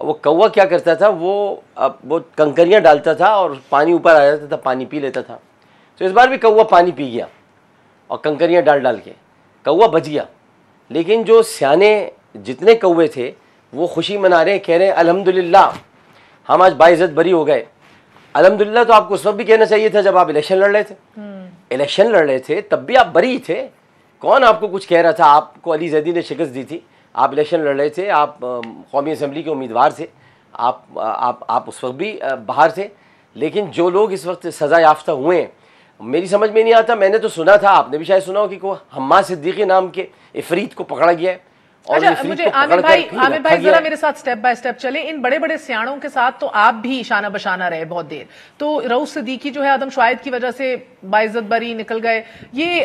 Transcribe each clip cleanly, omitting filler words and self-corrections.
وہ کوا کیا کرتا تھا, وہ کنکریاں ڈالتا تھا اور پانی اوپر آ جاتا تھا, پانی پی لیتا تھا. تو اس بار بھی کوا پانی پی گیا اور کنکریاں ڈال کے کوا بچ گیا. لیکن جو سیانے جتنے کوے تھے وہ خوشی منا رہے ہیں, کہہ رہے ہیں الحمدللہ ہم آج باعزت بری ہو گئے. الحمدللہ تو آپ کو اس وقت بھی کہنا چاہیے تھا جب آپ الیکشن لڑ رہے تھے تب بھی آپ بری تھے. کون آپ کو کچھ کہہ رہا تھا؟ آپ کو علی زیدی نے شکست دی تھی, آپ الیکشن لڑ رہے تھے, آپ قومی اسمبلی کے امیدوار تھے, آپ اس وقت بھی باہر تھے. لیکن جو لوگ اس وقت سزا یافتہ ہوئے ہیں, میری سمجھ میں نہیں آتا. میں نے تو سنا تھا, آپ نے بھی شاید سنا ہو, کہ حماد صدیقی نام کے عفریت کو پکڑا گیا ہے. مجھے عامر بھائی ذرا میرے ساتھ سٹیپ بائی سٹیپ چلیں. ان بڑے بڑے سیاڑوں کے ساتھ تو آپ بھی شانہ بشانہ رہے بہت دیر. تو رؤوف صدیقی جو ہے عدم شاہد کی وجہ سے باعزت بری نکل گئے. یہ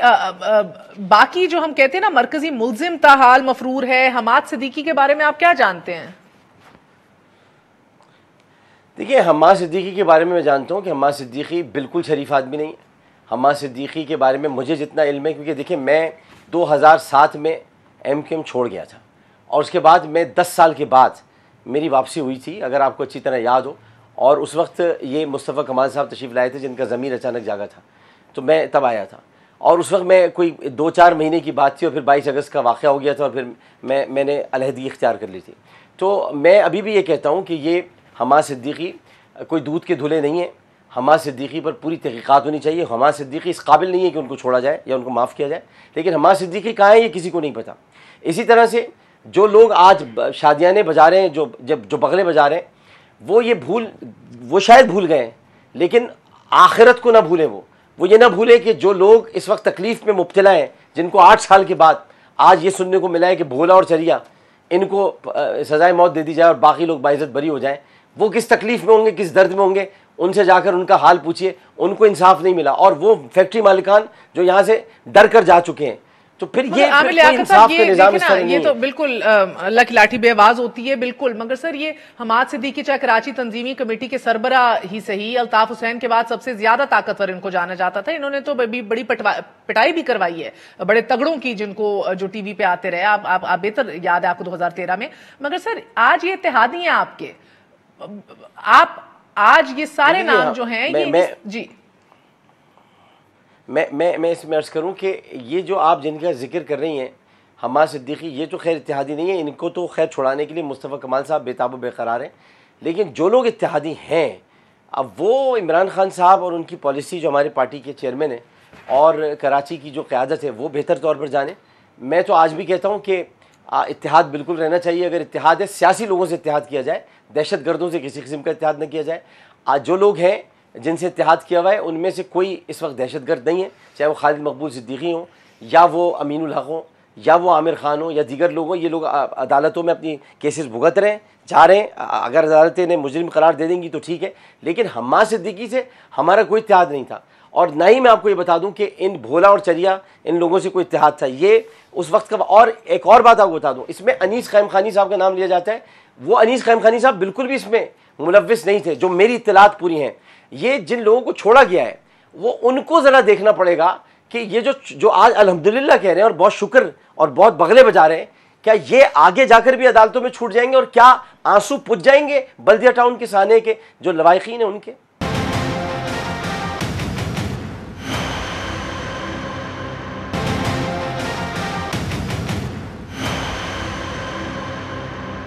باقی جو ہم کہتے ہیں نا مرکزی ملزم تاحال مفرور ہے, حماد صدیقی کے بارے میں آپ کیا جانتے ہیں؟ دیکھیے, حماد صدیقی کے بارے میں جانتا ہوں کہ حماد صدیقی بالکل شریف آدمی نہیں ہے. حماد صدیقی کے بارے میں مجھے جتنا علم ہے, کیونکہ دیکھیں میں 2007 میں ایم کیو ایم چھوڑ گیا تھا, اور اس کے بعد میں 10 سال کے بعد میری واپسی ہوئی تھی, اگر آپ کو اچھی طرح یاد ہو. اور اس وقت یہ مصطفیٰ کمال صاحب تشریف لائے تھے جن کا ضمیر اچانک جاگا تھا, تو میں تب آیا تھا. اور اس وقت میں کوئی 2-4 مہینے کی بات تھی, اور پھر 22 اگست کا واقعہ ہو گیا تھا, اور پھر میں نے علیحدگی اختیار کر لی تھی. تو میں ابھی بھی یہ کہتا ہوں کہ یہ حماد صدیقی کوئی دودھ کے دھلے نہیں ہیں. حماد صدیقی پر پوری تحقیقات ہونی چاہیے. حماد صدیقی اس قابل نہیں ہے کہ ان کو چھوڑا جائے یا ان کو معاف کیا جائے, لیکن حماد صدیقی کہاں ہے یہ کسی کو نہیں پتہ. اسی طرح سے جو لوگ آج شادیانے بجا رہے ہیں, جو بغلے بجا رہے ہیں, وہ شاید بھول گئے ہیں, لیکن آخرت کو نہ بھولیں. وہ یہ نہ بھولیں کہ جو لوگ اس وقت تکلیف میں مبتلا ہیں, جن کو 8 سال کے بعد آج یہ سننے کو ملا ہے کہ بھولا اور چریا ان کو سزائے موت دے دی جائے اور باقی لوگ باعزت بری ہو جائیں, وہ کس تکلیف میں ہوں گے, کس درد میں ہوں گے. ان سے جا کر ان کا حال پوچھئے, ان کو انصاف نہیں ملا. اور وہ فیکٹری مالکان جو یہاں سے ڈر کر جا چکے ہیں, تو پھر یہ انصاف کا نظام اس طرح نہیں ہے. یہ تو بالکل اللہ کی لاٹھی بے آواز ہوتی ہے بالکل. مگر سر یہ حماد صدیقی چاہے کراچی تنظیمی کمیٹی کے سربراہ ہی صحیح, الطاف حسین کے بعد سب سے زیادہ طاقتور ان کو جانا جاتا تھا. انہوں نے تو بڑی پٹائی بھی کروائی ہے بڑے تگڑوں کی, جن کو جو ٹی وی پہ آتے رہے. آپ بہتر یاد ہے آپ کو 2013 میں. مگر سر آج یہ اتحادی ہیں آپ کے, آپ آج یہ سارے نام جو ہیں جی میں اس میں عرض کروں کہ یہ جو آپ جن کا ذکر کر رہی ہیں حماد صدیقی, یہ تو خیر اتحادی نہیں ہے. ان کو تو خیر چھڑانے کے لیے مصطفیٰ کمال صاحب بے تاب و بے قرار ہیں. لیکن جو لوگ اتحادی ہیں, اب وہ عمران خان صاحب اور ان کی پالیسی جو ہماری پارٹی کے چیئرمین ہیں اور کراچی کی جو قیادت ہے وہ بہتر طور پر جانیں. میں تو آج بھی کہتا ہوں کہ اتحاد بالکل رہنا چاہیے. اگر اتحاد ہے, سیاسی لوگوں سے اتحاد کیا جائے, دہشت گردوں سے کسی قسم کا اتحاد نہ کیا جائے. آج جو لوگ ہیں جن سے اتحاد کیا ہوا ہے ان میں سے کوئی اس وقت دہشت گرد نہیں ہے, چاہے وہ خالد مقبول صدیقی ہوں یا وہ امین الحق ہوں یا وہ عامر خان ہوں یا دیگر لوگ ہوں. یہ لوگ عدالتوں میں اپنی کیسز بھگت رہے ہیں, جا رہے ہیں. اگر عدالتیں انہیں مجرم قرار دے دیں گی تو ٹھیک ہے, لیکن حماد صدیقی سے ہمارا کوئی اتحاد نہیں تھا. اور نہ ہی میں آپ کو یہ بتا دوں کہ ان بھولا اور چریا ان لوگوں سے کوئی اتحاد تھا. یہ اس وقت کا. اور ایک اور بات آپ کو بتا دوں, اس میں انیس قائم خانی صاحب کا نام لیا جاتا ہے. وہ انیس قائم خانی صاحب بالکل بھی اس میں ملوث نہیں تھے, جو میری اطلاعات پوری ہیں. یہ جن لوگوں کو چھوڑا گیا ہے وہ ان کو ذرا دیکھنا پڑے گا کہ یہ جو آج الحمدللہ کہہ رہے ہیں اور بہت شکر اور بہت بغلے بجا رہے ہیں, کیا یہ آگے جا کر بھی عدالتوں میں چھوٹ جائیں گے, اور کیا آنسو پج جائیں گے بلدیہ ٹاؤن کے سانے کے جو لوائقین ہیں ان کے؟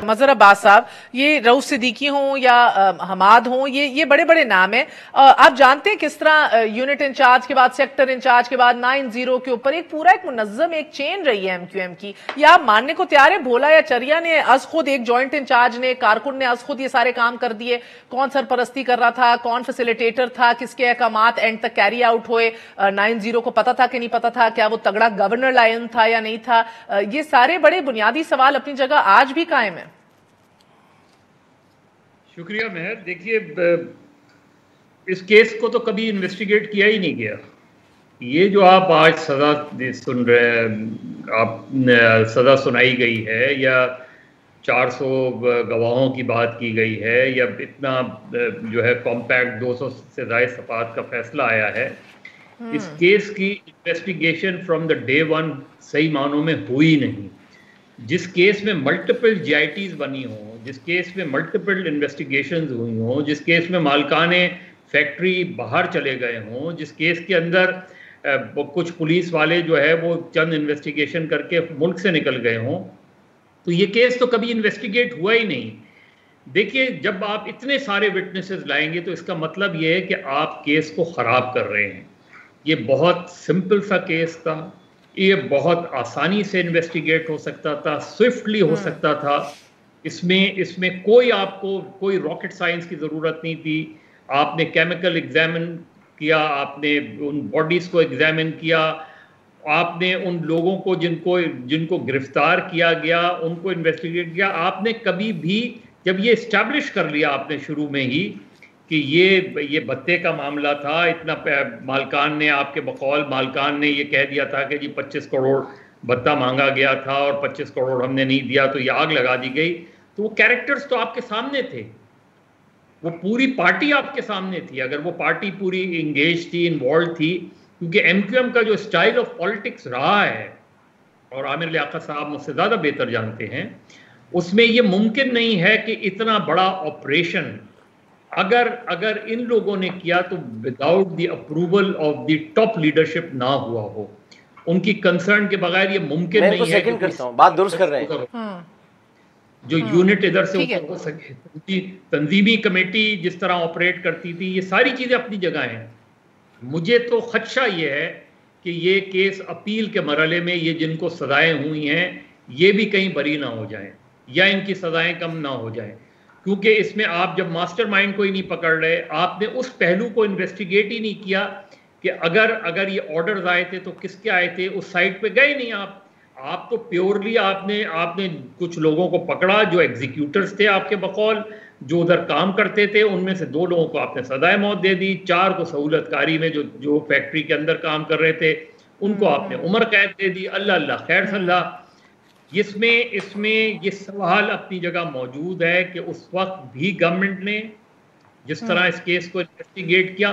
مظہر عباس صاحب, یہ رؤوف صدیقی ہوں یا حماد ہوں, یہ بڑے بڑے نام ہیں. آپ جانتے ہیں کس طرح یونٹ انچارج کے بعد سیکٹر انچارج کے بعد 9-0 کے اوپر ایک منظم ایک چین رہی ہے ایم کیو ایم کی. یا آپ ماننے کو تیار ہے بھولا یا چریا نے از خود, ایک جوائنٹ انچارج نے, کارکن نے از خود یہ سارے کام کر دیے؟ کون سرپرستی کر رہا تھا, کون فیسیلیٹیٹر تھا, کس کے احکامات اینڈ تک کیری آؤٹ ہوئے, 9-0 کو پتا تھا کہ نہیں پتا تھا, کیا وہ تگڑا گورنر لائن تھا یا نہیں تھا؟ یہ سارے بڑے بنیادی سوال اپنی جگہ آج بھی قائم ہیں. شکریہ مہر. دیکھیے, اس کیس کو تو کبھی انویسٹیگیٹ کیا ہی نہیں گیا. یہ جو آپ آج سزا سن رہے ہیں, آپ سزا سنائی گئی ہے یا 400 گواہوں کی بات کی گئی ہے یا اتنا جو ہے کمپیکٹ 200 سے زائد صفحات کا فیصلہ آیا ہے, اس کیس کی investigation from the day one صحیح معنوں میں ہوئی نہیں. جس کیس میں ملٹیپل جی آئی ٹیز بنی ہوں, جس کیس میں ملٹیپل انویسٹیگیشنز ہوئی ہوں، جس کیس میں مالکان فیکٹری باہر چلے گئے ہوں، جس کیس کے اندر کچھ پولیس والے جو ہے وہ چند انویسٹیگیشن کر کے ملک سے نکل گئے ہوں، تو یہ کیس تو کبھی انویسٹیگیٹ ہوا ہی نہیں۔ دیکھیے، جب آپ اتنے سارے وٹنسز لائیں گے تو اس کا مطلب یہ ہے کہ آپ کیس کو خراب کر رہے ہیں۔ یہ بہت سمپل سا کیس تھا، یہ بہت آسانی سے انویسٹیگیٹ ہو سکتا تھا، سوئفٹلی ہو سکتا تھا۔ اس میں کوئی آپ کو کوئی راکٹ سائنس کی ضرورت نہیں تھی۔ آپ نے کیمیکل ایگزامن کیا، آپ نے ان باڈیز کو ایگزامن کیا، آپ نے ان لوگوں کو جن کو گرفتار کیا گیا ان کو انویسٹیگیٹ کیا۔ آپ نے کبھی بھی جب یہ اسٹیبلش کر لیا آپ نے شروع میں ہی کہ یہ بھتے کا معاملہ تھا، اتنا مالکان نے آپ کے بقول مالکان نے یہ کہہ دیا تھا کہ جی 25 کروڑ بھتہ مانگا گیا تھا اور 25 کروڑ ہم نے نہیں دیا تو یہ آگ لگا دی گئی، تو وہ کیریکٹرز تو آپ کے سامنے تھے، وہ پوری پارٹی آپ کے سامنے تھی۔ اگر وہ پارٹی پوری انگیج تھی، انوالو تھی، کیونکہ ایم کیو ایم کا جو اسٹائل آف پالیٹکس رہا ہے، اور عامر لیاقت صاحب مجھ سے زیادہ بہتر جانتے ہیں، اس میں یہ ممکن نہیں ہے کہ اتنا بڑا آپریشن اگر ان لوگوں نے کیا تو without the approval of the top leadership نہ ہوا ہو، ان کی کنسرن کے بغیر یہ ممکن نہیں ہے کہ بات درست کر رہے ہیں، جو یونٹ ادھر سے اوپر ہو سکے۔ تنظیمی کمیٹی جس طرح آپریٹ کرتی تھی، یہ ساری چیزیں اپنی جگہ ہیں۔ مجھے تو خدشہ یہ ہے کہ یہ کیس اپیل کے مرحلے میں یہ جن کو سزائیں ہوئی ہیں یہ بھی کہیں بری نہ ہو جائیں یا ان کی سزائیں کم نہ ہو جائیں، کیونکہ اس میں آپ جب ماسٹر مائنڈ کو ہی نہیں پکڑ رہے، آپ نے اس پہلو کو انویسٹیگیٹ ہی نہیں کیا کہ اگر یہ آرڈرز آئے تھے تو کس کے آئے تھے، اس سائٹ پہ گئے نہیں آپ تو پیورلی آپ نے کچھ لوگوں کو پکڑا جو ایگزیکیوٹرز تھے آپ کے بقول، جو ادھر کام کرتے تھے، ان میں سے 2 لوگوں کو آپ نے سزائے موت دے دی، 4 کو سہولت کاری میں جو فیکٹری کے اندر کام کر رہے تھے ان کو آپ نے عمر قید دے دی۔ اللہ خیر صلی اللہ۔ اس میں یہ سوال اپنی جگہ موجود ہے کہ اس وقت بھی گورنمنٹ نے جس طرح اس کیس کو انویسٹیگیٹ کیا،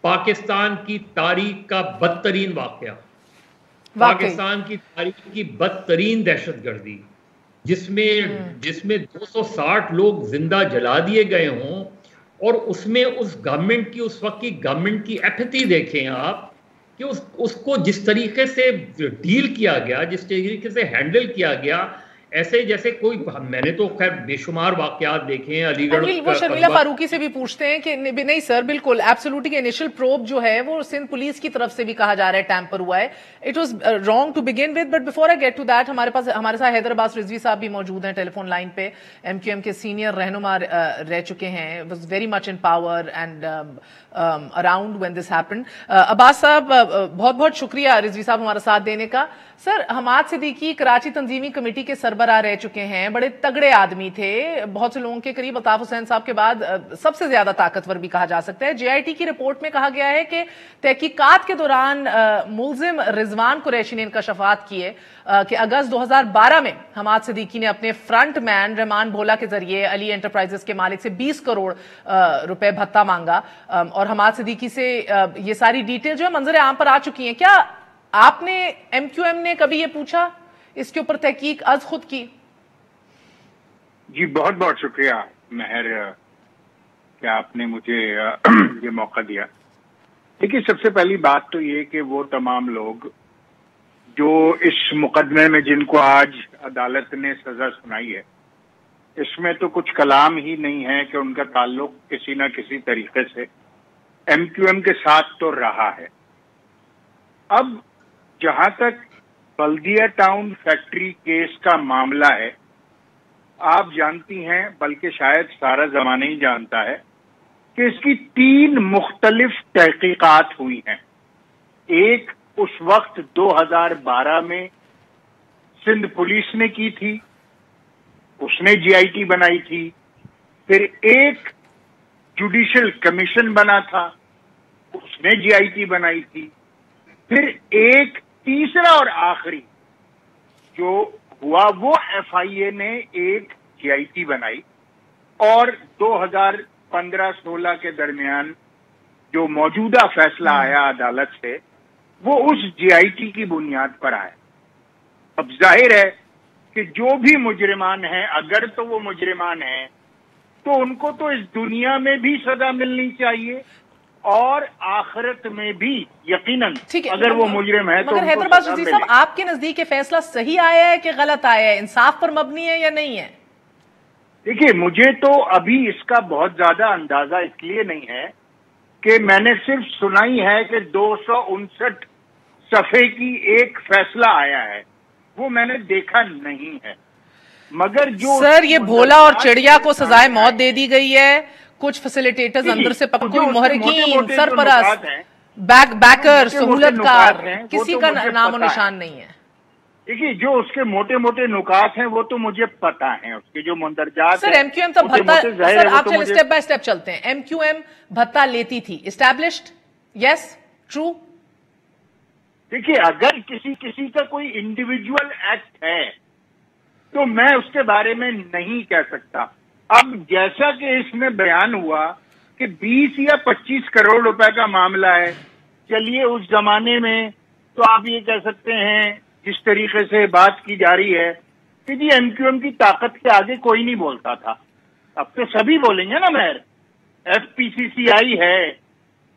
پاکستان کی تاریخ کا بدترین واقعہ، پاکستان کی تاریخ کی بدترین دہشت گردی، جس میں 260 لوگ زندہ جلا دیے گئے ہوں، اور اس میں اس گورنمنٹ کی اس وقت کی گورنمنٹ کی ایپیتھی دیکھیں آپ کہ اس کو جس طریقے سے ڈیل کیا گیا، جس طریقے سے ہینڈل کیا گیا، ایسے جیسے کوئی، میں نے تو خیر بے شمار واقعات دیکھے ہیں علی گڑھ۔ وہ شرمیلا فاروقی سے بھی پوچھتے ہیں کہ نہیں سر بالکل ایبسولوٹلی کہ انیشل پروب جو ہے وہ سندھ پولیس کی طرف سے بھی کہا جا رہا ہے ٹیمپر ہوا ہے، it was wrong to begin with, but before I get to that ہمارے ساتھ حیدر عباس رضوی صاحب بھی موجود ہیں ٹیلی فون لائن پہ، ایم کیو ایم کے سینئر رہنما رہ چکے ہیں، was very much in power and around when this happened. Abbas sahab بہت بہت شکریہ رضوی صاحب ہمارا ساتھ دینے کا۔ سر، حماد صدیقی کراچی تنظیمی کمیٹی کے سربراہ رہ چکے ہیں، بڑے تگڑے آدمی تھے، بہت سے لوگوں کے قریب، الطاف حسین صاحب کے بعد سب سے زیادہ طاقتور بھی کہا جا سکتا ہے۔ جے آئی ٹی کی رپورٹ میں کہا گیا ہے کہ تحقیقات کے دوران ملزم رضوان قریشی نے انکشافات کیے کہ اگست 2012 میں حماد صدیقی نے اپنے فرنٹ مین رحمان بھولا کے ذریعے علی انٹرپرائزز کے مالک سے 20 کروڑ روپے بھتہ مانگا، اور حماد صدیقی سے یہ ساری ڈیٹیل جو ہے منظر عام پر آ چکی ہیں۔ کیا آپ نے ایم کیو ایم نے کبھی یہ پوچھا، اس کے اوپر تحقیق از خود کی؟ جی بہت بہت شکریہ مہر کہ آپ نے مجھے یہ موقع دیا۔ دیکھیے، سب سے پہلی بات تو یہ کہ وہ تمام لوگ جو اس مقدمے میں جن کو آج عدالت نے سزا سنائی ہے، اس میں تو کچھ کلام ہی نہیں ہے کہ ان کا تعلق کسی نہ کسی طریقے سے ایم کیو ایم کے ساتھ تو رہا ہے۔ اب جہاں تک بلدیہ ٹاؤن فیکٹری کیس کا معاملہ ہے، آپ جانتی ہیں، بلکہ شاید سارا زمانہ ہی جانتا ہے کہ اس کی 3 مختلف تحقیقات ہوئی ہیں۔ ایک اس وقت 2012 میں سندھ پولیس نے کی تھی، اس نے جی آئی ٹی بنائی تھی، پھر ایک جوڈیشل کمیشن بنا تھا، اس نے جی آئی ٹی بنائی تھی، پھر ایک تیسرا اور آخری جو ہوا وہ ایف آئی اے نے ایک جی آئی ٹی بنائی، اور 2015-16 کے درمیان جو موجودہ فیصلہ آیا عدالت سے وہ اس جی آئی ٹی کی بنیاد پر آیا۔ اب ظاہر ہے کہ جو بھی مجرمان ہیں اگر تو وہ مجرمان ہیں تو ان کو تو اس دنیا میں بھی سزا ملنی چاہیے اور آخرت میں بھی یقیناً اگر وہ مجرم ہے تو مگر حیدر عباس رضوی صاحب آپ کے نزدیک یہ فیصلہ صحیح آیا ہے کہ غلط آیا ہے, انصاف پر مبنی ہے یا نہیں ہے؟ دیکھیے مجھے تو ابھی اس کا بہت زیادہ اندازہ اس لیے نہیں ہے کہ میں نے صرف سنائی ہے کہ 259 صفحے کی ایک فیصلہ آیا ہے, وہ میں نے دیکھا نہیں ہے. مگر جو سر یہ بھولا اور چڑیا کو سزائے موت دے دی گئی ہے, کچھ فیسیلیٹیٹرز اندر سے کوئی محرکین, سرپرست, بیکر, سہولت کار, کسی کا نام و نشان نہیں ہے. دیکھیے جو اس کے موٹے موٹے نکات ہیں وہ تو مجھے پتا ہیں, اس کے جو مندرجات سر ایم کیو ایم تو بھتہ, سر آپ چلے اسٹیپ بائی اسٹیپ چلتے ہیں. ایم کیو ایم بھتہ لیتی تھی, اسٹیبلشڈ, یس, ٹرو. دیکھیے اگر کسی کا کوئی انڈیویجول ایکٹ ہے تو میں اس کے بارے میں نہیں کہہ سکتا. اب جیسا کہ اس میں بیان ہوا کہ 20 یا 25 کروڑ روپے کا معاملہ ہے, چلیے اس زمانے میں تو آپ یہ کہہ سکتے ہیں جس طریقے سے بات کی جا رہی ہے کہ جی ایم کیو ایم کی طاقت کے آگے کوئی نہیں بولتا تھا. اب تو سبھی بولیں گے نا مہر, ایف پی سی سی آئی ہے,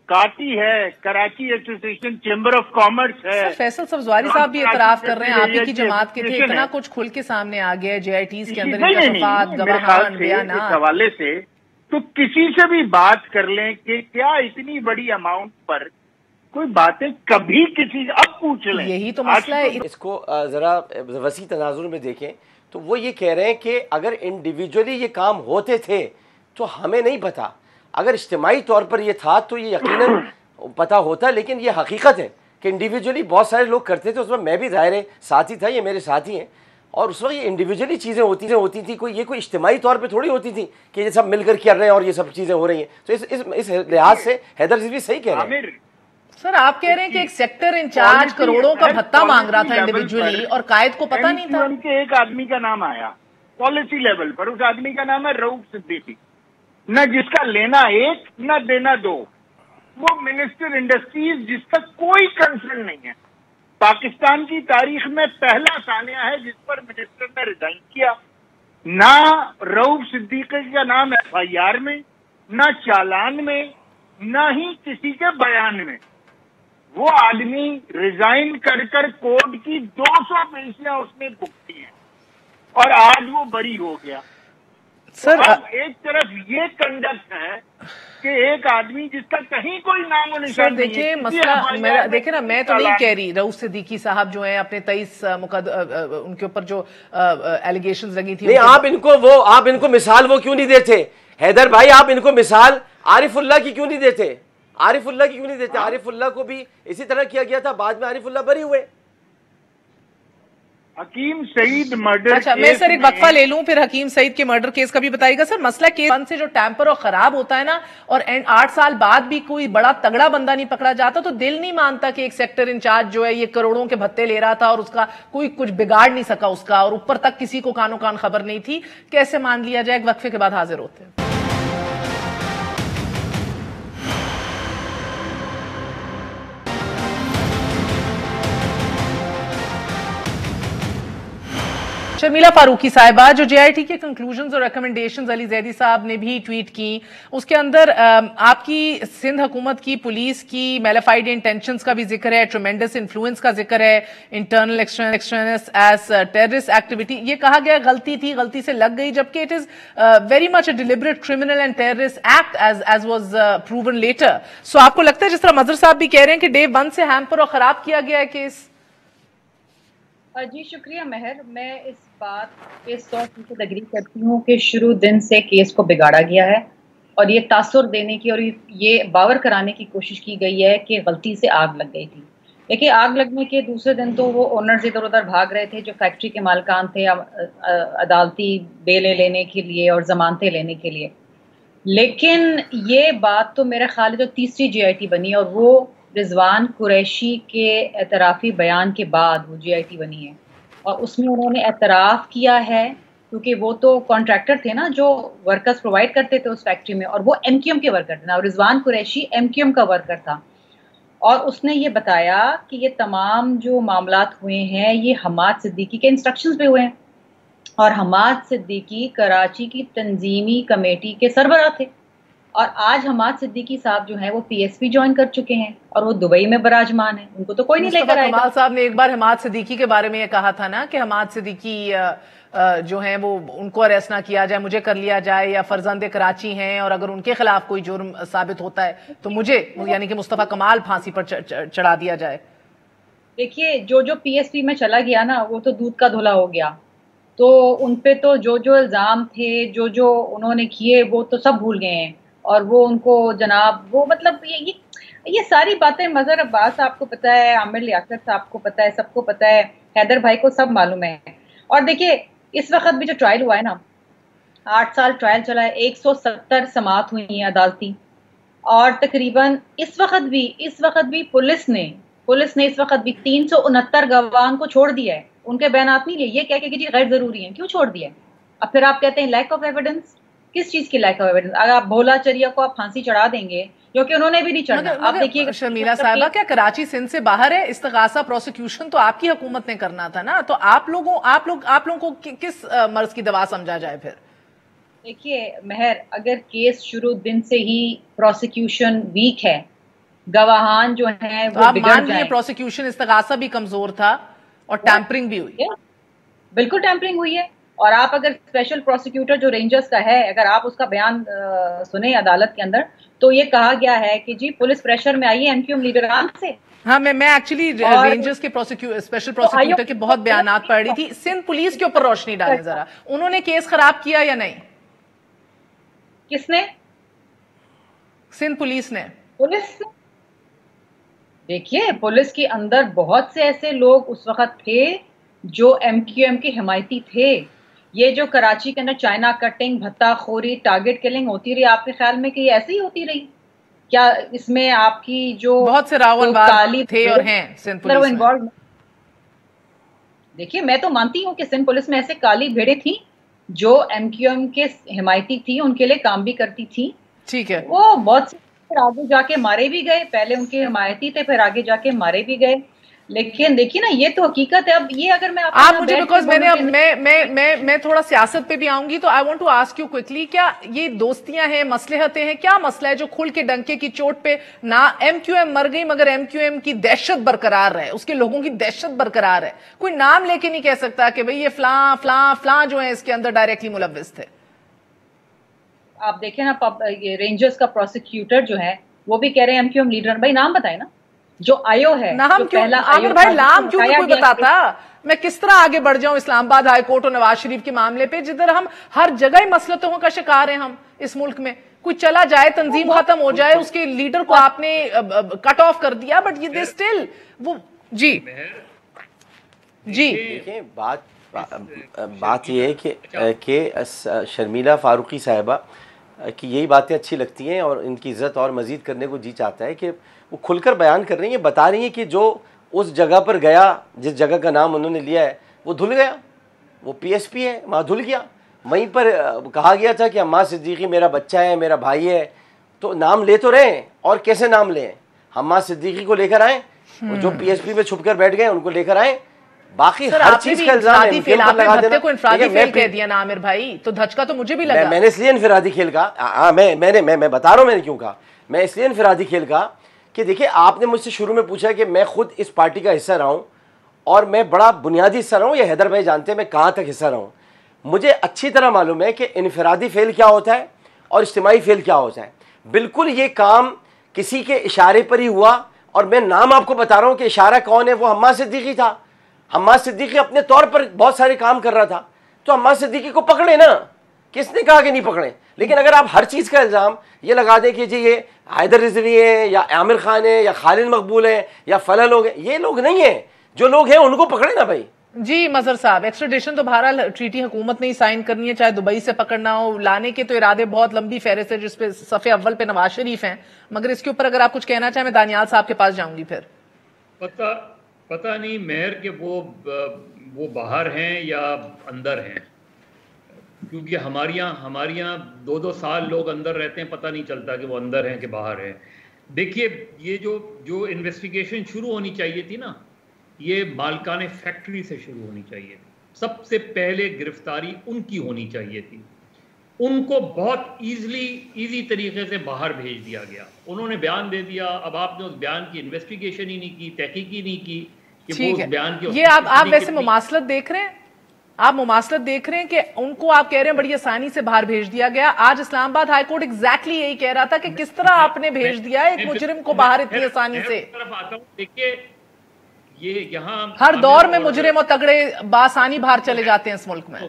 کاٹی ہے, Karachi association, chamber of commerce ہے. فیصل سبزواری صاحب بھی اعتراف کر رہے ہیں آپ ہی کی جماعت کے تھے, اتنا کچھ کھل کے سامنے آ گیا جے آئی ٹیز کے اندر انکشافات, گواہان, بیانات. اس حوالے سے تو کسی سے بھی بات کر لیں کہ کیا اتنی بڑی اماؤنٹ پر کوئی باتیں کبھی کسی اب پوچھ لیں. یہی تو مسئلہ ہے. اس کو ذرا وسیع تناظر میں دیکھیں تو وہ یہ کہہ رہے ہیں کہ اگر انڈیویجولی یہ کام ہوتے تھے تو ہمیں نہیں پتا, اگر اجتماعی طور پر یہ تھا تو یہ یقیناً پتا ہوتا, لیکن یہ حقیقت ہے کہ انڈیویجولی بہت سارے لوگ کرتے تھے. اس میں بھی ظاہر ہے ساتھی تھا, یہ میرے ساتھی ہیں, اور اس وقت یہ انڈیویجولی چیزیں ہوتی تھی, کوئی اجتماعی طور پہ تھوڑی ہوتی تھی کہ یہ سب مل کر کر رہے ہیں اور یہ سب چیزیں ہو رہی ہیں. تو اس لحاظ سے حیدر رضوی صحیح کہہ رہے ہیں. سر آپ کہہ رہے ہیں کہ ایک سیکٹر انچارج کروڑوں کا بھتہ مانگ رہا تھا انڈیویجولی اور قائد کو پتہ نہیں تھا. کے ایک آدمی کا نام آیا پالیسی لیول پر, اس آدمی کا نام ہے رؤوف صدیقی, نہ جس کا لینا ایک نہ دینا دو, وہ منسٹر انڈسٹریز جس کا کوئی کنسرن نہیں ہے. پاکستان کی تاریخ میں پہلا سانحہ ہے جس پر منسٹر نے ریزائن کیا. نہ رؤوف صدیقی کا نام ایف آئی آر میں, نہ چالان میں, نہ ہی کسی کے بیان میں. وہ آدمی ریزائن کر کورٹ کی 200 پیشیاں اس نے بھگتی ہیں اور آج وہ بری ہو گیا. سر ایک طرف یہ کنڈکٹ ہے کہ ایک آدمی جس کا کہیں کوئی نام و نشان نہیں ہے. دیکھیں مسئلہ دیکھیں نا, میں تو نہیں کہہ رہی رؤوف صدیقی صاحب جو ہیں اپنے 23 ان کے اوپر جو ایلیگیشنز لگی تھی, آپ ان کو مثال وہ کیوں نہیں دیتے حیدر بھائی, آپ ان کو مثال عارف اللہ کی کیوں نہیں دیتے, عارف اللہ کو بھی اسی طرح کیا گیا تھا, بعد میں عارف اللہ بری ہوئے. حکیم سعید مرڈر. اچھا میں سر ایک وقفہ لے لوں, پھر حکیم سعید کے مرڈر کیس کا بھی بتائیے گا. سر مسئلہ کیس سے جو ٹیمپر اور خراب ہوتا ہے نا, اور 8 سال بعد بھی کوئی بڑا تگڑا بندہ نہیں پکڑا جاتا تو دل نہیں مانتا کہ ایک سیکٹر انچارج جو ہے یہ کروڑوں کے بھتے لے رہا تھا اور اس کا کوئی کچھ بگاڑ نہیں سکا اس کا, اور اوپر تک کسی کو کانوں کان خبر نہیں تھی. کیسے مان لیا جائے؟ ایک وقفے کے بعد حاضر ہوتے ہیں. شرمیلا فاروقی صاحبہ جو جے آئی ٹی کے کنکلوژنز اور ریکمنڈیشنز علی زیدی صاحب نے بھی ٹویٹ کی, اس کے اندر آپ کی سندھ حکومت کی پولیس کی میلیفائڈ انٹینشنز کا بھی ذکر ہے, ٹریمینڈس انفلوئنس کا ذکر ہے, انٹرنل ایکسٹرنس ایز ٹیررسٹ ایکٹیویٹی. یہ کہا گیا غلطی تھی, غلطی سے لگ گئی, جبکہ it is very much a deliberate criminal and terrorist act as was proven later. So آپ کو لگتا ہے جس طرح مظہر صاحب بھی کہہ رہے ہیں کہ ڈے 1 سے ہیمپر اور خراب کیا گیا ہے کیس؟ جی شکریہ مہر. میں اس بات پہ 100% اگری کرتی ہوں کہ شروع دن سے کیس کو بگاڑا گیا ہے اور یہ تاثر دینے کی اور یہ باور کرانے کی کوشش کی گئی ہے کہ غلطی سے آگ لگ گئی تھی. دیکھیے آگ لگنے کے دوسرے دن تو وہ اونرز ادھر ادھر بھاگ رہے تھے جو فیکٹری کے مالکان تھے عدالتی بیلیں لینے کے لیے اور ضمانتیں لینے کے لیے. لیکن یہ بات تو میرے خیال ہے جو تیسری جے آئی ٹی بنی اور وہ رضوان قریشی کے اعترافی بیان کے بعد وہ جے آئی ٹی بنی ہے, اور اس میں انہوں نے اعتراف کیا ہے کیونکہ وہ تو کانٹریکٹر تھے نا جو ورکرز پرووائڈ کرتے تھے اس فیکٹری میں, اور وہ ایم کیو ایم کے ورکر تھے, اور رضوان قریشی ایم کیو ایم کا ورکر تھا. اور اس نے یہ بتایا کہ یہ تمام جو معاملات ہوئے ہیں یہ حماد صدیقی کے انسٹرکشنز پہ ہوئے ہیں. اور حماد صدیقی کراچی کی تنظیمی کمیٹی کے سربراہ تھے، اور آج حماد صدیقی صاحب جو ہیں وہ پی ایس پی جوائن کر چکے ہیں اور وہ دبئی میں براجمان ہیں، ان کو تو کوئی نہیں لے کر آئے گا۔ کمال صاحب نے ایک بار حماد صدیقی کے بارے میں یہ کہا تھا نا کہ حماد صدیقی جو ہیں وہ ان کو اریسٹ نہ کیا جائے، مجھے کر لیا جائے، یا فرزند کراچی ہیں اور اگر ان کے خلاف کوئی جرم ثابت ہوتا ہے تو مجھے یعنی کہ مصطفیٰ کمال پھانسی پر چڑھا دیا جائے۔ دیکھیے جو پی ایس پی میں چلا گیا نا وہ تو دودھ کا دھلا ہو گیا، تو ان پہ تو جو الزام تھے جو انہوں نے کیے وہ تو سب بھول گئے ہیں، اور وہ ان کو جناب وہ مطلب یہ ساری باتیں مظہر عباس صاحب کو پتہ ہے، عامر لیاقت صاحب کو پتہ ہے، سب کو پتہ ہے، حیدر بھائی کو سب معلوم ہے۔ اور دیکھیے اس وقت بھی جو ٹرائل ہوا ہے نا، 8 سال ٹرائل چلا ہے، 170 سماعت ہوئی ہیں عدالتی، اور تقریباً اس وقت بھی پولیس نے اس وقت بھی 369 گواہان کو چھوڑ دیا ہے، ان کے بیانات نہیں لیے، یہ کہہ کہ جی غیر ضروری ہیں، کیوں چھوڑ دیا ہے؟ اب پھر آپ کہتے ہیں لیک آف ایویڈنس، کس چیز کی لیک آف ایویڈنس؟ اگر آپ بھولا چریا کو آپ پھانسی چڑھا دیں گے کیونکہ انہوں نے بھی نہیں چڑھنا۔ آپ دیکھیے شرمیلا صاحبہ، کیا کراچی سندھ سے باہر ہے؟ استغاثہ پروسیکیوشن تو آپ کی حکومت نے کرنا تھا نا، تو آپ لوگوں کو کس مرض کی دوا سمجھا جائے پھر؟ دیکھیے مہر، اگر کیس شروع دن سے ہی پروسیکیوشن ویک ہے، گواہان جو ہیں وہ بگڑ مان لیے جائیں، پروسیکیوشن استغاثہ بھی کمزور تھا اور ٹیمپرنگ بھی ہوئی، بالکل ٹیمپرنگ ہوئی ہے، اور آپ اگر اسپیشل پروسیکیوٹر جو رینجرز کا ہے، اگر آپ اس کا بیان سنیں عدالت کے اندر، تو یہ کہا گیا ہے کہ جی پولیس پریشر میں آئی ہے ایم کیو ایم لیڈران سے۔ ہاں میں ایکچولی رینجرز کے اسپیشل پروسیکیوٹر کے بہت بیانات پڑھ رہی تھی۔ سندھ پولیس کے اوپر روشنی ڈالیں ذرا، انہوں نے کیس خراب کیا یا نہیں؟ کس نے؟ سندھ پولیس نے۔ پولیس، دیکھیے پولیس کے اندر بہت سے ایسے لوگ اس وقت تھے جو ایم کیو ایم کے حمایتی تھے۔ یہ جو کراچی کے اندر چائنا کٹنگ، بھتہ خوری، ٹارگٹ کلنگ ہوتی رہی، آپ کے خیال میں کہ یہ ایسے ہی ہوتی رہی؟ کیا اس میں آپ کی جو بہت سے راون تھے اور ہیں سندھ پولیس میں؟ دیکھیے میں تو مانتی ہوں کہ سندھ پولیس میں ایسے کالی بھیڑیں تھیں جو ایم کیو ایم کے حمایتی تھی، ان کے لیے کام بھی کرتی تھی۔ ٹھیک ہے، وہ بہت سے آگے جا کے مارے بھی گئے، پہلے ان کے حمایتی تھے پھر آگے جا کے مارے بھی گئے، لیکن دیکھیے نا یہ تو حقیقت ہے۔ اب یہ اگر آپ مجھے بیکاز میں تھوڑا سیاست پہ بھی آؤں گی تو I want to ask you quickly, کیا یہ دوستیاں ہیں، مصلحتیں ہیں، کیا مسئلہ ہے جو کھل کے ڈنکے کی چوٹ پہ نہ ایم کیو ایم مر گئی مگر ایم کیو ایم کی دہشت برقرار رہے، اس کے لوگوں کی دہشت برقرار ہے؟ کوئی نام لے کے نہیں کہہ سکتا کہ بھئی یہ فلاں فلاں فلاں جو ہیں اس کے اندر ڈائریکٹلی ملوث تھے۔ آپ دیکھیں نا رینجرز کا پروسیکیوٹر جو ہے وہ بھی کہہ رہے ہیں ایم کیو ایم لیڈر، بھائی نام بتائیں نا جو آئیو ہے، نام کیوں عامر بھائی، نام کیوں نہیں کوئی بتاتا؟ میں کس طرح آگے بڑھ جاؤں اسلام آباد ہائی کورٹ اور نواز شریف کے معاملے پہ، جدھر ہم ہر جگہ مصلحتوں کا شکار ہیں ہم اس ملک میں؟ کوئی چلا جائے، تنظیم ختم ہو جائے، اس کے لیڈر کو آپ نے کٹ آف کر دیا، بٹ یہ اسٹل وہ جی دیکھیں بات یہ ہے کہ شرمیلا فاروقی صاحبہ کی یہی باتیں اچھی لگتی ہیں اور ان کی عزت اور مزید کرنے کو جی چاہتا ہے کہ وہ کھل کر بیان کر رہی ہیں، بتا رہی ہیں کہ جو اس جگہ پر گیا، جس جگہ کا نام انہوں نے لیا ہے وہ دھل گیا، وہ پی ایس پی ہے، وہاں دھل گیا۔ وہیں پر کہا گیا تھا کہ حماد صدیقی میرا بچہ ہے، میرا بھائی ہے، تو نام لے تو رہے ہیں، اور کیسے نام لیں؟ حماد صدیقی کو لے کر آئیں، اور جو پی ایس پی میں چھپ کر بیٹھ گئے ان کو لے کر آئیں، باقی ہر چیز کا الزام ہے بھتے کو انفرادی فیل کہہ دیا نا عامر بھائی، تو دھچکا تو مجھے بھی لگا۔ میں نے اس لیے انفرادی کھیل کہا، میں بتا رہا ہوں میں نے کیوں کہا، میں اس لیے انفرادی کھیل کہا کہ دیکھیں آپ نے مجھ سے شروع میں پوچھا کہ میں خود اس پارٹی کا حصہ رہا ہوں، اور میں بڑا بنیادی حصہ رہا ہوں، یہ حیدر بھائی جانتے ہیں میں کہاں تک حصہ رہا ہوں۔ مجھے اچھی طرح معلوم ہے کہ انفرادی فیل کیا ہوتا ہے اور اجتماعی فیل کیا ہوتا ہے۔ بالکل یہ کام کسی کے اشارے پر ہی ہوا، اور میں نام آپ کو بتا رہا ہوں کہ اشارہ کون ہے، وہ حماد صدیقی تھا۔ حماد صدیقی اپنے طور پر بہت سارے کام کر رہا تھا، تو حماد صدیقی کو پکڑے نا، کس نے کہا کہ نہیں پکڑے؟ لیکن اگر آپ ہر چیز کا الزام یہ لگا دیں کہ جی یہ حیدر رضوی ہے یا عامر خان ہے یا خالد مقبول ہے یا فلاں لوگ ہیں، یہ لوگ نہیں ہیں، جو لوگ ہیں ان کو پکڑے نا بھائی۔ جی مظہر صاحب، ایکسٹریڈیشن تو بہرحال ٹریٹی حکومت نے ہی سائن کرنی ہے، چاہے دبئی سے پکڑنا ہو، لانے کے تو ارادے بہت لمبی فہرست ہے جس پہ صفحے اول پہ نواز شریف ہیں، مگر اس کے اوپر اگر آپ کچھ کہنا چاہیں میں دانیال صاحب کے پاس جاؤں گی۔ پھر پتہ نہیں مہر کہ وہ باہر ہیں یا اندر ہیں، کیونکہ ہمارے یہاں 2 سال لوگ اندر رہتے ہیں، پتہ نہیں چلتا کہ وہ اندر ہیں کہ باہر ہیں۔ دیکھیے یہ جو انویسٹیگیشن شروع ہونی چاہیے تھی نا، یہ مالکان فیکٹری سے شروع ہونی چاہیے تھی۔ سب سے پہلے گرفتاری ان کی ہونی چاہیے تھی. ان کو بہت ایزی طریقے سے باہر بھیج دیا گیا. انہوں نے بیان دے دیا, اب آپ نے اس بیان کی انویسٹیگیشن ہی نہیں کی, تحقیق ہی نہیں کی کہ وہ اس بیان کی. یہ آپ ویسے مماثلت دیکھ رہے ہیں, آپ مماثلت دیکھ رہے ہیں کہ ان کو آپ کہہ رہے ہیں بڑی آسانی سے باہر بھیج دیا گیا. آج اسلام آباد ہائی کورٹ ایگزیکٹلی یہی کہہ رہا تھا کہ کس طرح آپ نے بھیج دیا ایک مجرم کو باہر اتنی آسانی سے. دیکھیے یہ یہاں ہر دور میں مجرم اور تگڑے بآسانی باہر چلے جاتے ہیں اس ملک میں.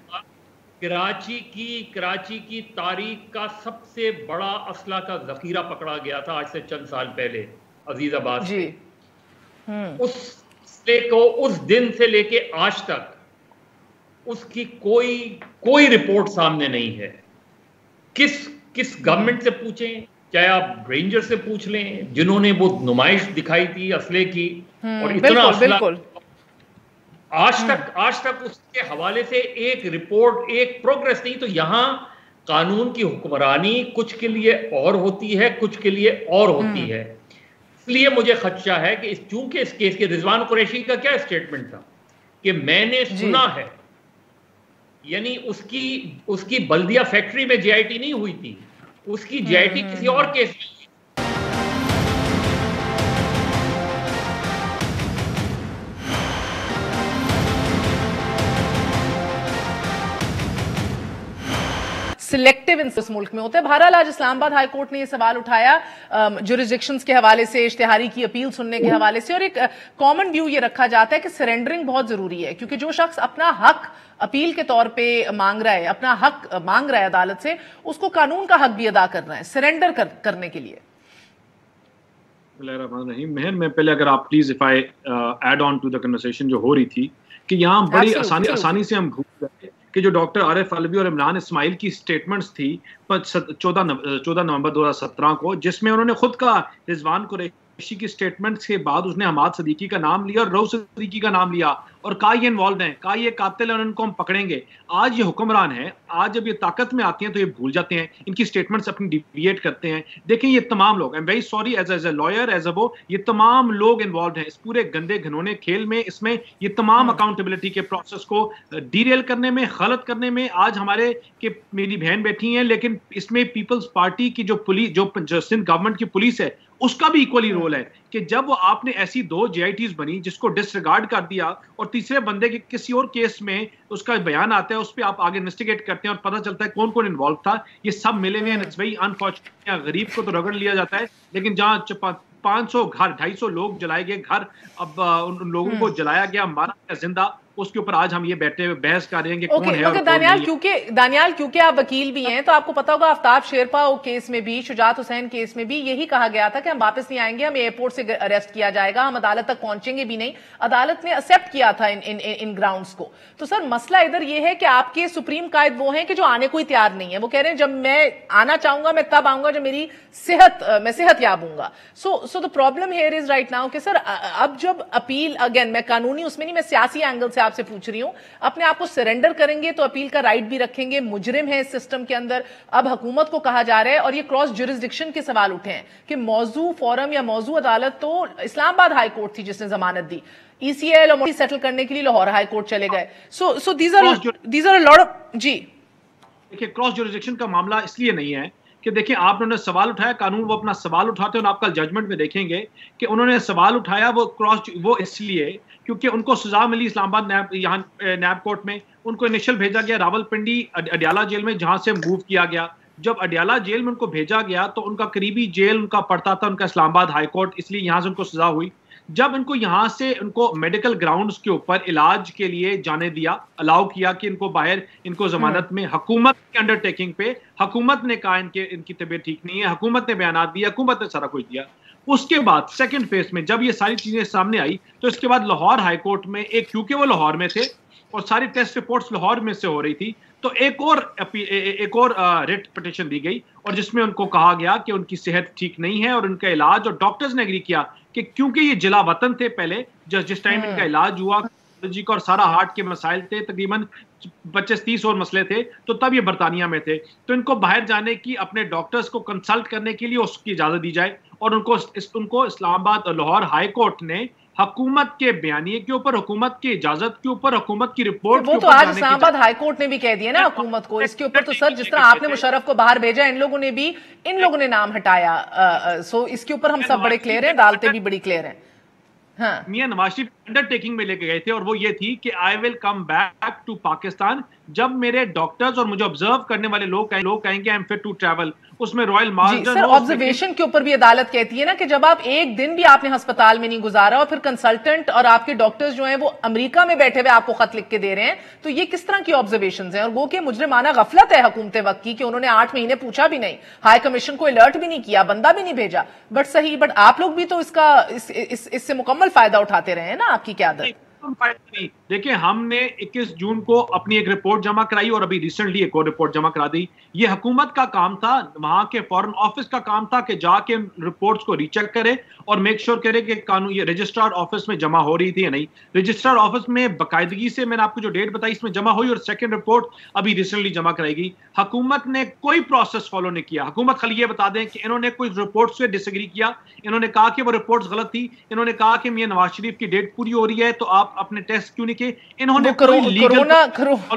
کراچی کی تاریخ کا سب سے بڑا اسلحہ کا ذخیرہ پکڑا گیا تھا آج سے چند سال پہلے عزیز آباد سے. اس دن سے لے کے آج تک اس کی کوئی رپورٹ سامنے نہیں ہے. کس گورنمنٹ سے پوچھیں, چاہے آپ رینجر سے پوچھ لیں جنہوں نے وہ نمائش دکھائی تھی اسلحے کی, اور اتنا اسلحہ آج تک اس کے حوالے سے ایک رپورٹ, ایک پروگریس نہیں. تو یہاں قانون کی حکمرانی کچھ کے لیے اور ہوتی ہے, کچھ کے لیے اور ہوتی ہے. اس لیے مجھے خدشہ ہے کہ چونکہ اس کیس کے رضوان قریشی کا کیا اسٹیٹمنٹ تھا کہ میں نے سنا ہے, یعنی اس کی بلدیہ فیکٹری میں جے آئی ٹی نہیں ہوئی تھی, اس کی جے آئی ٹی کسی اور کیس میں. سلیکٹیو اس ملک میں ہوتا ہے. بہرحال آج اسلام آباد ہائی کورٹ نے یہ سوال اٹھایا جورسڈکشنز کے حوالے سے, اشتہاری کی اپیل سننے کے حوالے سے, اور ایک کامن ویو یہ رکھا جاتا ہے کہ سرنڈرنگ بہت ضروری ہے, کیونکہ جو شخص اپنا حق اپیل کے طور پہ مانگ رہا ہے, اپنا حق مانگ رہا ہے عدالت سے, اس کو قانون کا حق بھی ادا کرنا ہے سرنڈر کرنے کے لیے. بسم اللہ الرحمن الرحیم. مہر میں پہلے اگر آپ please if I add on to the conversation جو ہو رہی تھی, کہ یہاں بڑی آسانی سے ہم بھول گئے کہ جو ڈاکٹر عارف الوی اور عمران اسماعیل کی سٹیٹمنٹس تھی 14 نومبر 2017 کو, جس میں انہوں نے خود کا رضوان قریشی کی سٹیٹمنٹس کے بعد اس نے حماد صدیقی کا نام لیا اور رؤف صدیقی کا نام لیا, اور کہا یہ انوالوڈ ہیں, کہا یہ قاتل ہیں اور ان کو ہم پکڑیں گے. آج یہ حکمران ہیں, آج جب یہ طاقت میں آتی ہیں تو یہ بھول جاتے ہیں, ان کی سٹیٹمنٹس اپنی ڈیویٹ کرتے ہیں. دیکھیں یہ تمام لوگ, I am very sorry as a liar, as a وہ, یہ تمام لوگ انوالوڈ ہیں اس پورے گندے گھنونے کھیل میں. اس میں یہ تمام اکاؤنٹیبلٹی کے پروسیس کو ڈیریل کرنے میں, غلط کرنے میں. آج ہمارے کہ میری بہن بیٹھی ہیں, لیکن اس میں پیپلز پارٹی کی جو پولیس, جو سندھ گورنمنٹ کی پولیس ہے, اس کا بھی ایکولی رول ہے کہ جب وہ آپ نے ایسی 2 جے آئی ٹیز بنی جس کو ڈس ریگارڈ کر دیا, اور تیسرے بندے کے کسی اور کیس میں اس کا بیان آتا ہے, اس پہ آپ آگے انویسٹیگیٹ کرتے ہیں اور پتہ چلتا ہے کون انوالو تھا. یہ سب ملے ہوئے ہیں. It's very unfortunate. غریب کو تو رگڑ لیا جاتا ہے, لیکن جہاں 500 گھر, 250 لوگ جلائے گئے گھر, اب ان لوگوں کو جلایا گیا, مارا گیا زندہ, اس کے اوپر آج ہم یہ بیٹھے بحث کر رہے ہیں کہ کون ہے اور کون نہیں. دانیال کیونکہ آپ وکیل بھی ہیں تو آپ کو پتا ہوگا آفتاب شیرپا کیس میں بھی, شجاعت حسین کیس میں بھی یہی کہا گیا تھا کہ ہم واپس نہیں آئیں گے, ہمیں ایئرپورٹ سے اریسٹ کیا جائے گا, ہم عدالت تک پہنچیں گے بھی نہیں. عدالت نے ایکسپٹ کیا تھا ان گراؤنڈز کو. تو سر مسئلہ ادھر یہ ہے کہ آپ کے سپریم قائد وہ ہیں کہ جو آنے کو ہی تیار نہیں ہے. وہ کہہ رہے ہیں جب میں آنا چاہوں گا میں تب آؤں گا جب میری صحت یاب ہوں گا. So the problem here is right now کہ سر اب جب اپیل, اگین میں قانونی اس میں نہیں, میں سیاسی اینگل سے آپ سے پوچھ رہی ہوں, اپنے آپ کو سرنڈر کریں گے تو اپیل کا رائٹ بھی رکھیں گے, مجرم ہے اس سسٹم کے اندر. اب حکومت کو کہا جا رہا ہے, اور یہ کراس جورسڈکشن کے سوال اٹھے ہیں کہ موضوع فورم یا موضوع عدالت تو اسلام آباد ہائی کورٹ تھی جس نے ضمانت دی, ای سی ایل اور سیٹل کرنے کے لیے لاہور ہائی کورٹ چلے گئے. So these are lot of. جی دیکھیں کراس جورسڈکشن کا معاملہ اس لیے نہیں ہے کہ دیکھیں آپ نے سوال اٹھایا, قانون وہ اپنا سوال اٹھاتے ہیں, اور آپ کل ججمنٹ میں دیکھیں گے کہ انہوں نے سوال اٹھایا وہ اس لیے کیونکہ ان کو سزا ملی اسلام آباد یہاں نیب کورٹ میں. ان کو انیشل بھیجا گیا راول پنڈی اڈیالہ جیل میں, جہاں سے موو کیا گیا. جب اڈیالہ جیل میں ان کو بھیجا گیا تو ان کا قریبی جیل ان کا پڑتا تھا ان کا اسلام آباد ہائی کورٹ, اس لیے یہاں سے ان کو سزا ہوئی. جب ان کو یہاں سے ان کو میڈیکل گراؤنڈز کے اوپر علاج کے لیے جانے دیا, الاؤ کیا کہ ان کو باہر, ان کو ضمانت میں, حکومت کے انڈر ٹیکنگ پہ حکومت نے کہا ان کی طبیعت ٹھیک نہیں ہے, حکومت نے بیانات دیا, حکومت نے سارا کچھ دیا. اس کے بعد سیکنڈ فیز میں جب یہ ساری چیزیں سامنے آئی تو اس کے بعد لاہور ہائی کورٹ میں کیونکہ وہ لاہور میں تھے اور ساری ٹیسٹ رپورٹس لاہور میں سے ہو رہی تھی, تو ایک اور ریٹ پٹیشن دی گئی, اور جس میں ان کو کہا گیا کہ ان کی صحت ٹھیک نہیں ہے اور ان کا علاج, اور ڈاکٹرز نے ایگری کیا کہ کیونکہ یہ جلا وطن تھے پہلے, جس ٹائم ان کا علاج ہوا جی کا, اور سارا ہارٹ کے مسائل تھے, تقریباً 25-30 اور مسئلے تھے, تو تب یہ برطانیہ میں تھے, تو ان کو باہر جانے کی, اپنے ڈاکٹرز کو کنسلٹ کرنے کے لیے اس کی اجازت دی جائے, اور ان کو اسلام آباد لاہور ہائی کورٹ نے حکومت کے بیانیے کے اوپر, حکومت کی اجازت کے اوپر, حکومت کی رپورٹ وہ تو آج اسلام آباد ہائی کورٹ نے بھی کہہ دیا نا حکومت کو اس کے اوپر. تو سر جس طرح آپ نے مشرف کو باہر بھیجا, ان لوگوں نے نام ہٹایا. سو اس کے اوپر ہم سب بڑے کلیئر ہیں, عدالتیں بھی بڑی کلیئر ہیں. ہاں میاں نواز شریف انڈر ٹیکنگ میں لے کے گئے تھے, اور وہ یہ تھی کہ آئی ول کم بیک ٹو پاکستان جب میرے ڈاکٹرز اور مجھے آبزرو کرنے والے لوگ کہیں گے I am fit to travel. اس میں رائل مالزن سر آبزرویشن کے اوپر بھی عدالت کہتی ہے نا کہ جب آپ ایک دن بھی آپ نے ہسپتال میں نہیں گزارا اور پھر کنسلٹنٹ اور آپ کے ڈاکٹرز جو ہیں وہ امریکہ میں بیٹھے ہوئے آپ کو خط لکھ کے دے رہے ہیں, تو یہ کس طرح کی آبزرویشنز ہیں؟ اور وہ کہ مجرمانہ غفلت ہے حکومت وقت کی کہ انہوں نے 8 مہینے پوچھا بھی نہیں, ہائی کمیشن کو الرٹ بھی نہیں کیا, بندہ بھی نہیں بھیجا. بٹ آپ لوگ بھی تو اس سے مکمل فائدہ اٹھاتے رہے ہیں نا, آپ کی قیادت. دیکھیں ہم نے 21 جون کو اپنی ایک رپورٹ جمع کرائی اور ابھی ریسنٹلی ایک اور رپورٹ جمع کرا دی. یہ حکومت کا کام تھا, وہاں کے فارن آفس کا کام تھا کہ جا کے رپورٹس کو ری چیک کرے اور میک شور کرے کہ قانون یہ رجسٹرارڈ آفس میں جمع ہو رہی تھی یا نہیں. رجسٹرارڈ آفس میں باقاعدگی سے میں نے آپ کو جو ڈیٹ بتائی اس میں جمع ہوئی, اور سیکنڈ رپورٹ ابھی ریسنٹلی جمع کرائی گئی. حکومت نے کوئی پروسیس فالو نہیں کیا. حکومت خالی یہ بتا دیں کہ انہوں نے کوئی رپورٹ سے ڈس ایگری کیا, انہوں نے کہا کہ وہ رپورٹس غلط تھی, انہوں نے کہا کہ میاں نواز شریف کی ڈیٹ پوری ہو رہی ہے تو آپ اپنے ٹیسٹ کیوں نہیں کہ انہوں نے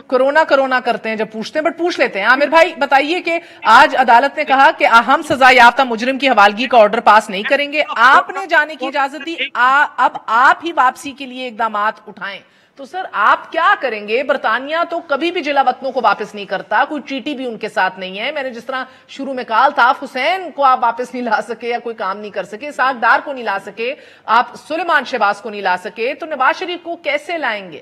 کرونا کرتے ہیں جب پوچھتے ہیں, بٹ پوچھ لیتے ہیں. عامر بھائی بتائیے کہ آج عدالت نے کہا کہ ہم سزا یافتہ مجرم کی حوالگی کا آرڈر پاس نہیں کریں گے. آپ نے جانے کی اجازت دی, اب آپ ہی واپسی کے لیے اقدامات اٹھائیں. تو سر آپ کیا کریں گے؟ برطانیہ تو کبھی بھی جلا وطنوں کو واپس نہیں کرتا, کوئی ٹریٹی بھی ان کے ساتھ نہیں ہے. میں نے جس طرح شروع میں کہا, الطاف حسین کو آپ واپس نہیں لا سکے یا کوئی کام نہیں کر سکے, اسحاق ڈار کو نہیں لا سکے, آپ سلیمان شہباز کو نہیں لا سکے, تو نواز شریف کو کیسے لائیں گے؟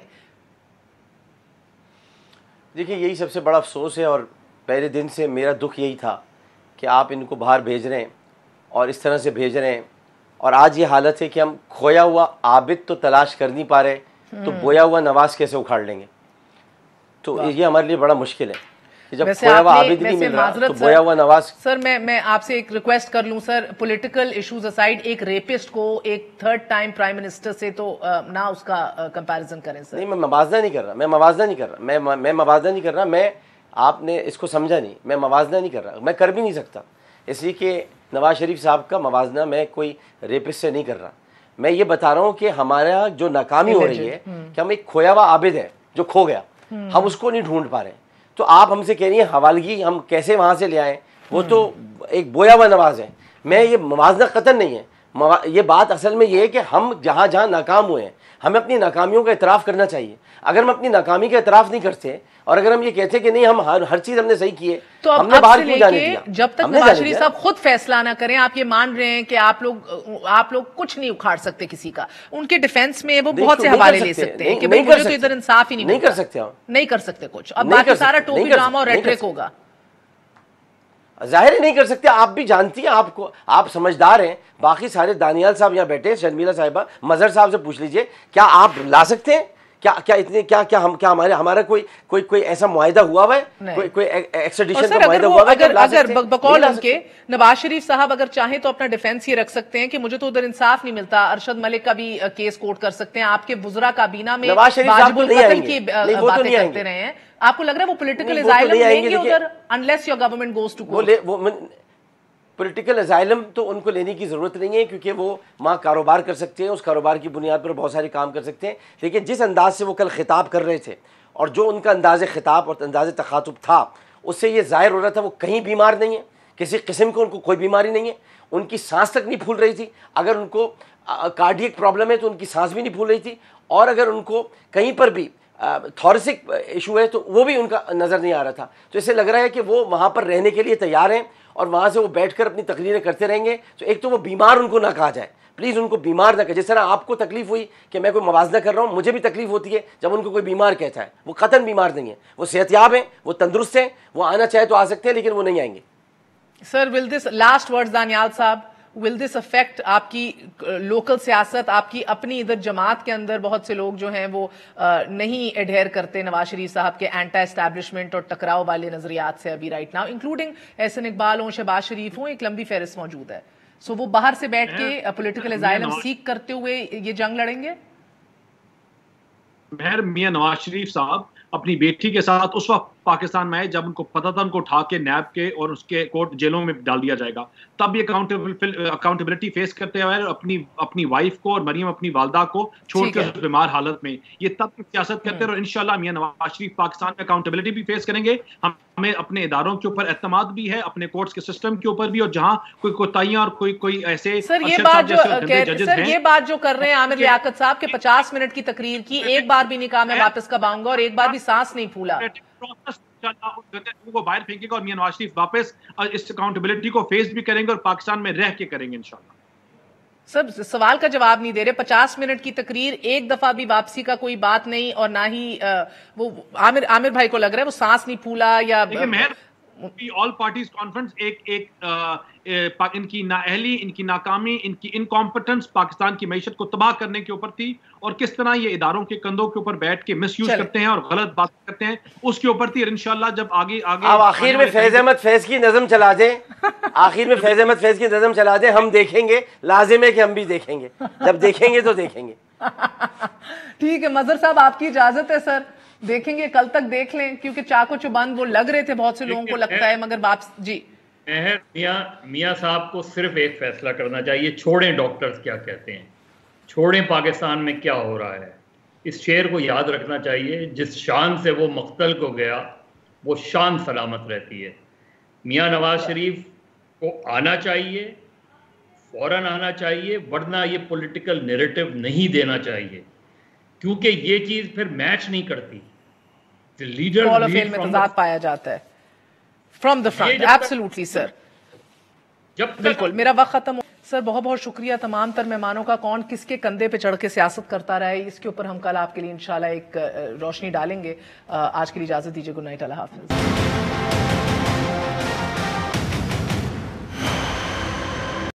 دیکھیے یہی سب سے بڑا افسوس ہے, اور پہلے دن سے میرا دکھ یہی تھا کہ آپ ان کو باہر بھیج رہے ہیں اور اس طرح سے بھیج رہے ہیں, اور آج یہ حالت ہے کہ ہم کھویا ہوا عابد تو تلاش کر نہیں پا رہے, تو بویا ہوا نواز کیسے اکھاڑ لیں گے؟ تو یہ ہمارے لیے بڑا مشکل ہے کہ جب کھویا ہوا عابد نہیں مل رہا تو بویا ہوا نواز. سر میں آپ سے ایک ریکویسٹ کر لوں سر, پولیٹیکل ایشوز اسائیڈ, ایک ریپسٹ کو ایک 3rd ٹائم پرائم منسٹر سے تو نہ اس کا کمپیریزن کریں سر. نہیں, میں موازنہ نہیں کر رہا, میں آپ نے اس کو سمجھا نہیں, میں موازنہ نہیں کر رہا, میں کر بھی نہیں سکتا, اس لیے کہ نواز شریف صاحب کا موازنہ میں کوئی ریپسٹ سے نہیں کر رہا. میں یہ بتا رہا ہوں کہ ہمارا جو ناکامی ہو رہی ہے کہ ہم ایک کھویا ہوا عابد ہے جو کھو گیا, ہم اس کو نہیں ڈھونڈ پا رہے ہیں. تو آپ ہم سے کہہ رہی ہیں حوالگی ہم کیسے وہاں سے لے آئیں, وہ تو ایک بویا ہوا نواز ہے. میں یہ موازنہ قطعاً نہیں ہے, یہ بات اصل میں یہ ہے کہ ہم جہاں جہاں ناکام ہوئے ہیں ہمیں اپنی ناکامیوں کا اعتراف کرنا چاہیے. اگر ہم اپنی ناکامی کا اعتراف نہیں کرتے اور اگر ہم یہ کہتے کہ نہیں ہم ہر چیز ہم نے صحیح کی ہے, تو ہم نے باہر کیوں جانے دیا؟ جب تک نواز شریف صاحب خود فیصلہ نہ کریں, آپ یہ مان رہے ہیں کہ آپ لوگ کچھ نہیں اکھاڑ سکتے کسی کا, ان کے ڈیفینس میں وہ بہت سے حوالے لے سکتے ہیں کہ مجھے تو ادھر انصاف ہی نہیں کر سکتے کچھ, اب باقی سارا ٹوپی ڈرامہ اور ریٹرک ہوگا. ظاہر نہیں کر سکتے, آپ بھی جانتی ہیں, آپ سمجھدار ہیں, باقی سارے دانیال صاحب یہاں بیٹھے, شرمیلا صاحبہ, مظہر صاحب سے پوچھ لیجئے, کیا آپ لا سکتے ہیں؟ کیا ہمارا کوئی ایسا معاہدہ ہوا ہے, کوئی ایکسٹریڈیشن کا معاہدہ ہوا ہے؟ اگر بقول ان کے نواز شریف صاحب اگر چاہیں تو اپنا ڈیفینس یہ رکھ سکتے ہیں کہ مجھے تو ادھر انصاف نہیں ملتا, ارشد ملک کا بھی کیس کوٹ کر سکتے ہیں, آپ کے وزراء کابینہ میں واجب القتل کی باتیں کرتے رہے ہیں. آپ کو لگ رہا ہے وہ پولیٹیکل اسائلم لیں گے ادھر unless your government goes to court؟ Political asylum تو ان کو لینے کی ضرورت نہیں ہے, کیونکہ وہ وہاں کاروبار کر سکتے ہیں, اس کاروبار کی بنیاد پر بہت سارے کام کر سکتے ہیں. لیکن جس انداز سے وہ کل خطاب کر رہے تھے اور جو ان کا انداز خطاب اور انداز تخاطب تھا, اس سے یہ ظاہر ہو رہا تھا وہ کہیں بیمار نہیں ہے, کسی قسم کو ان کو کوئی بیماری نہیں ہے, ان کی سانس تک نہیں پھول رہی تھی. اگر ان کو کارڈیک پرابلم ہے تو ان کی سانس بھی نہیں پھول رہی تھی, اور اگر ان کو کہیں پر بھی تھورسک ایشو ہے تو وہ بھی ان کا نظر نہیں آ رہا تھا. تو اسے لگ رہا ہے کہ وہ وہاں پر رہنے کے لیے تیار ہیں اور وہاں سے وہ بیٹھ کر اپنی تقریریں کرتے رہیں گے. تو ایک تو وہ بیمار ان کو نہ کہا جائے, پلیز ان کو بیمار نہ کہا. جس طرح آپ کو تکلیف ہوئی کہ میں کوئی موازنہ کر رہا ہوں, مجھے بھی تکلیف ہوتی ہے جب ان کو کوئی بیمار کہتا ہے. وہ قطعاً بیمار نہیں ہے, وہ صحت یاب ہیں, وہ تندرست ہیں, وہ آنا چاہے تو آ سکتے ہیں, لیکن وہ نہیں آئیں گے. سر ول دس لاسٹ ورڈ دانیال صاحب, will this affect آپ کی لوکل سیاست, آپ کی اپنی ادھر جماعت کے اندر بہت سے لوگ جو ہیں وہ نہیں ایڈہیر کرتے نواز شریف صاحب کے اینٹا اسٹیبلشمنٹ اور ٹکراؤ والے نظریات سے ابھی right now, including Ahsan Iqbal ہوں, شہباز شریف ہوں, ایک لمبی فہرست موجود ہے. سو وہ باہر سے بیٹھ کے پولیٹیکل اسائلم سیکھ کرتے ہوئے یہ جنگ لڑیں گے؟ میاں نواز شریف صاحب اپنی بیٹی کے ساتھ اس وقت پاکستان میں آئے جب ان کو پتا تھا ان کو اٹھا کے نیب کے اور اس کے کورٹ جیلوں میں ڈال دیا جائے گا. تب یہ اکاؤنٹیبلٹی فیس کرتے ہوئے اپنی وائف کو اور مریم اپنی والدہ کو چھوڑ کے بیمار حالت میں یہ تب سیاست کرتے ہیں. اور انشاءاللہ میاں نواز شریف پاکستان میں اکاؤنٹیبلٹی بھی فیس کریں گے. ہمیں اپنے اداروں کے اوپر اعتماد بھی ہے, اپنے کورٹس کے سسٹم کے اوپر بھی, اور جہاں کوئی کوتاہیاں اور کوئی ایسے سر یہ بات جو کر رہے ہیں عامر لیاقت صاحب کے 50 منٹ کی تقریر کی, ایک بار بھی نہیں کہا میں واپس کب آؤں گا, اور ایک بار بھی سانس نہیں پھولا. کو باہر پھینکے گا اور میاں نواز شریف واپس اس اکاؤنٹیبلٹی کو فیس بھی کریں گے اور پاکستان میں رہ کے کریں گے انشاءاللہ. سب سوال کا جواب نہیں دے رہے. 50 منٹ کی تقریر, ایک دفعہ بھی واپسی کا کوئی بات نہیں, اور نہ ہی وہ عامر بھائی کو لگ رہا ہے وہ سانس نہیں پھولا یا آل پارٹیز کانفرنس ان کی نااہلی, ان کی ناکامی, ان کی انکمپٹنس پاکستان کی معیشت کو تباہ کرنے کے اوپر تھی, اور کس طرح یہ اداروں کے کندھوں کے اوپر بیٹھ کے مس یوز کرتے ہیں اور غلط بات کرتے ہیں, اس کے اوپر تھی. اور انشاءاللہ جب آگے آخر میں فیض احمد فیض کی نظم چلا دیں, آخر میں فیض احمد فیض کی نظم چلا دیں, ہم دیکھیں گے, لازم ہے کہ ہم بھی دیکھیں گے, جب دیکھیں گے تو دیکھیں گے. ٹھیک ہے مظہر صاحب, آپ کی اجازت ہے سر, دیکھیں گے, کل تک دیکھ لیں, کیونکہ چاقو چبند وہ لگ رہے تھے بہت سے لوگوں کو لگتا ہے, مگر واپس جی میاں صاحب کو صرف ایک فیصلہ کرنا چاہیے, چھوڑیں ڈاکٹرز کیا کہتے ہیں, چھوڑیں پاکستان میں کیا ہو رہا ہے. اس شعر کو یاد رکھنا چاہیے, جس شان سے وہ مقتل کو گیا وہ شان سلامت رہتی ہے. میاں نواز شریف کو آنا چاہیے, فوراً آنا چاہیے, ورنہ یہ پولیٹیکل نیریٹو نہیں دینا چاہیے, کیونکہ یہ چیز پھر میچ نہیں کرتی. کال آف فیل میں تضاد پایا جاتا ہے فرام دا فرنٹ. ایبسولوٹلی سر, بالکل. میرا وقت ختم ہو سر. بہت بہت شکریہ تمام تر مہمانوں کا. کون کس کے کندھے پہ چڑھ کے سیاست کرتا رہا ہے, اس کے اوپر ہم کل آپ کے لیے انشاءاللہ ایک روشنی ڈالیں گے. آج کے لیے اجازت دیجیے. گڈ نائٹ, اللہ حافظ.